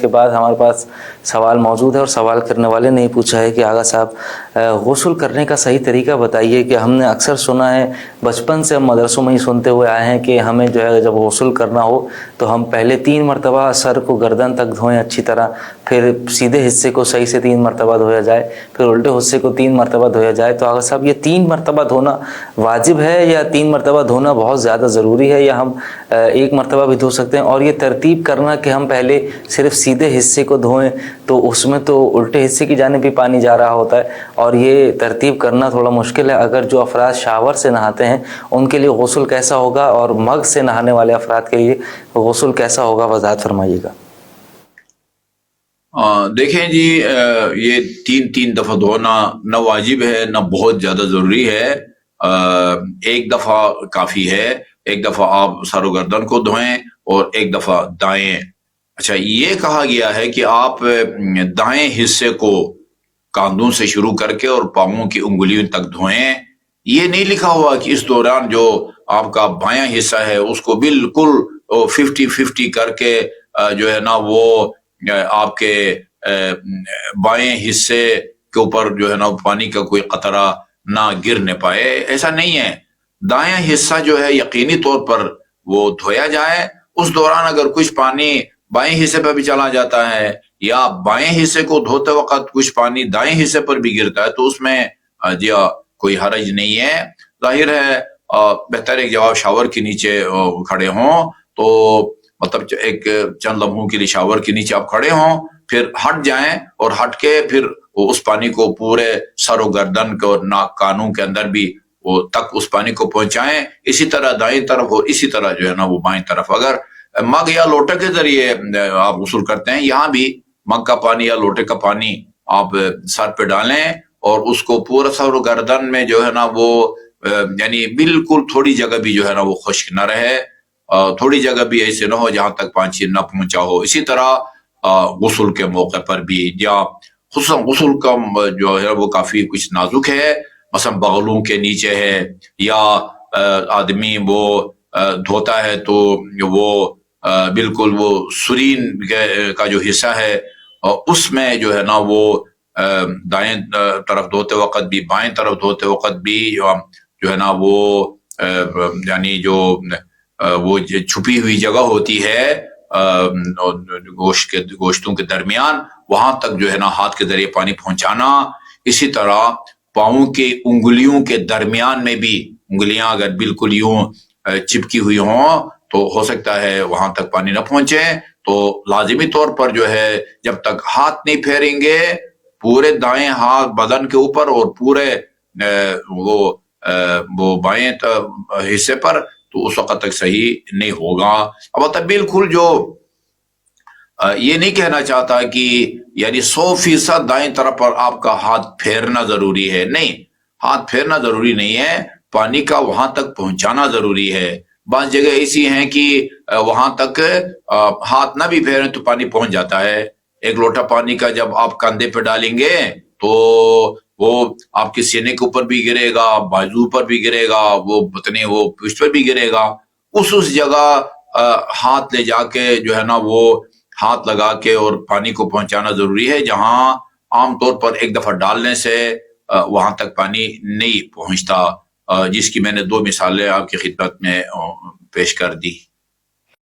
کے بعد ہمارے پاس سوال موجود ہے اور سوال کرنے والے نے ہی پوچھا ہے کہ آغا صاحب غسل کرنے کا صحیح طریقہ بتائیے کہ ہم نے اکثر سنا ہے بچپن سے ہم مدرسوں میں ہی سنتے ہوئے آئے ہیں کہ ہمیں جو ہے جب غسل کرنا ہو تو ہم پہلے 3 مرتبہ سر کو گردن تک دھوئیں اچھی طرح، پھر سیدھے حصے کو صحیح سے 3 مرتبہ دھویا جائے، پھر الٹے حصے کو 3 مرتبہ دھویا جائے۔ تو آغا صاحب یہ 3 مرتبہ دھونا واجب ہے یا 3 مرتبہ دھونا بہت زیادہ ضروری ہے، یا ہم 1 مرتبہ بھی دھو سکتے ہیں؟ اور یہ ترتیب کرنا کہ ہم پہلے صرف سیدھے حصے کو دھوئیں تو اس میں تو الٹے حصے کی جانب بھی پانی جا رہا ہوتا ہے، اور یہ ترتیب کرنا تھوڑا مشکل ہے۔ اگر جو افراد شاور سے نہاتے ہیں ان کے لیے غسل کیسا ہوگا، اور مگ سے نہانے والے افراد کے لیے غسل کیسا ہوگا، وضاحت فرمائیے گا۔ دیکھیں جی، یہ 3 دفعہ دھونا نہ واجب ہے نہ بہت زیادہ ضروری ہے۔ 1 دفعہ کافی ہے۔ 1 دفعہ آپ سر و گردن کو دھوئیں اور 1 دفعہ دائیں۔ اچھا، یہ کہا گیا ہے کہ آپ دائیں حصے کو کاندھوں سے شروع کر کے اور پاؤں کی انگلیوں تک دھوئیں۔ یہ نہیں لکھا ہوا کہ اس دوران جو آپ کا بایاں حصہ ہے اس کو بالکل 50-50 کر کے جو ہے نا وہ آپ کے بائیں حصے کے اوپر جو ہے نا پانی کا کوئی قطرہ نہ گرنے پائے، ایسا نہیں ہے۔ دایاں حصہ جو ہے یقینی طور پر وہ دھویا جائے۔ اس دوران اگر کچھ پانی بائیں حصے پہ بھی چلا جاتا ہے یا بائیں حصے کو دھوتے وقت کچھ پانی دائیں حصے پر بھی گرتا ہے تو اس میں جی کوئی حرج نہیں ہے۔ ظاہر ہے بہتر ہے کہ جب آپ شاور کے نیچے کھڑے ہوں تو مطلب ایک چند لمحوں کے لیے شاور کے نیچے آپ کھڑے ہوں، پھر ہٹ جائیں اور ہٹ کے پھر اس پانی کو پورے سر و گردن کو اور ناک کانوں کے اندر بھی وہ تک اس پانی کو پہنچائیں۔ اسی طرح دائیں طرف اور اسی طرح جو ہے نا وہ بائیں طرف۔ اگر مگ یا لوٹے کے ذریعے آپ غسل کرتے ہیں، یہاں بھی مگ کا پانی یا لوٹے کا پانی آپ سر پہ ڈالیں اور اس کو پورا سر و گردن میں جو ہے نا وہ یعنی بالکل تھوڑی جگہ بھی جو ہے نا وہ خشک نہ رہے، تھوڑی جگہ بھی ایسے نہ ہو جہاں تک پانی نہ پہنچا ہو۔ اسی طرح غسل کے موقع پر بھی، یا خصوصاً غسل کا جو ہے وہ کافی کچھ نازک ہے، مثلا بغلوں کے نیچے ہے، یا آدمی وہ دھوتا ہے تو وہ بالکل وہ سرین کا جو حصہ ہے اس میں جو ہے نا وہ دائیں طرف دھوتے وقت بھی بائیں طرف دھوتے وقت بھی جو ہے نا وہ یعنی جو وہ چھپی ہوئی جگہ ہوتی ہے گوشتوں کے درمیان، وہاں تک جو ہے نا ہاتھ کے ذریعے پانی پہنچانا۔ اسی طرح پاؤں کے انگلیوں کے درمیان میں بھی، انگلیاں اگر بالکل یوں چپکی ہوئی ہوں تو ہو سکتا ہے وہاں تک پانی نہ پہنچے، تو لازمی طور پر جو ہے جب تک ہاتھ نہیں پھیریں گے پورے دائیں ہاتھ بدن کے اوپر اور پورے وہ بائیں حصے پر، تو اس وقت تک صحیح نہیں ہوگا۔ اب بالکل جو یہ نہیں کہنا چاہتا کہ یعنی 100% دائیں طرف پر آپ کا ہاتھ پھیرنا ضروری ہے، نہیں، ہاتھ پھیرنا ضروری نہیں ہے، پانی کا وہاں تک پہنچانا ضروری ہے۔ بعض جگہ ایسی ہیں کہ وہاں تک ہاتھ نہ بھی پھیریں تو پانی پہنچ جاتا ہے۔ 1 لوٹا پانی کا جب آپ کندھے پہ ڈالیں گے تو وہ آپ کے سینے کے اوپر بھی گرے گا، بازو پر بھی گرے گا، وہ بتنے وہ پشت پر بھی گرے گا۔ اس جگہ ہاتھ لے جا کے جو ہے نا وہ ہاتھ لگا کے اور پانی کو پہنچانا ضروری ہے، جہاں عام طور پر 1 دفعہ ڈالنے سے وہاں تک پانی نہیں پہنچتا، جس کی میں نے 2 مثالیں آپ کی خدمت میں پیش کر دی۔